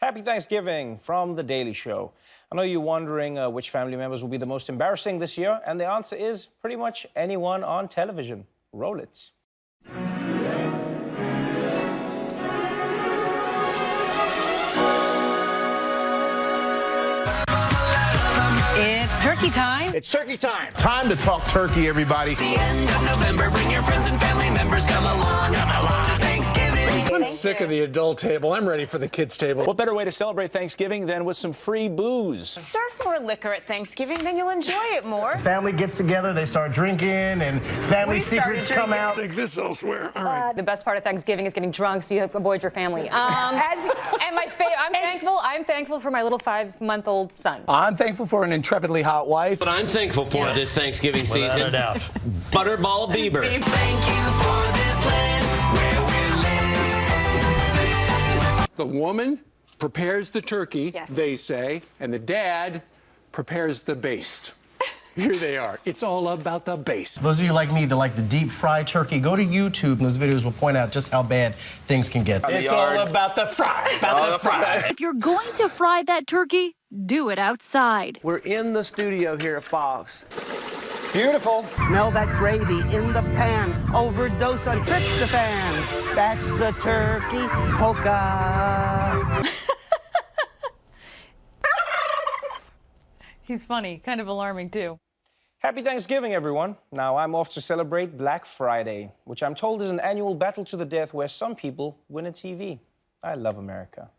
Happy Thanksgiving from The Daily Show. I know you're wondering which family members will be the most embarrassing this year, and the answer is pretty much anyone on television. Roll it. It's turkey time. It's turkey time. Time to talk turkey, everybody. The end of November, bring your friends and family members. Come along to Thanksgiving. I'm sick of the adult table. I'm ready for the kids' table. What better way to celebrate Thanksgiving than with some free booze? Serve more liquor at Thanksgiving, then you'll enjoy it more. Family gets together, they start drinking, and family secrets come out. Take this elsewhere. All right. The best part of Thanksgiving is getting drunk, so you avoid your family. I'm thankful for my little 5-month-old son. I'm thankful for an intrepidly hot wife. What I'm thankful for this Thanksgiving season, Without a doubt. Butterball Bieber. Thank you for this land where we're living. The woman prepares the turkey, Yes. they say, and the dad prepares the baste. Here they are. It's all about the base. Those of you like me that like the deep fried turkey, go to YouTube, and those videos will point out just how bad things can get. It's all about the fry. If you're going to fry that turkey, do it outside. We're in the studio here at Fox. Beautiful. Smell that gravy in the pan. Overdose on tryptophan. That's the turkey polka. He's funny, kind of alarming, too. Happy Thanksgiving, everyone. Now, I'm off to celebrate Black Friday, which I'm told is an annual battle to the death where some people win a TV. I love America.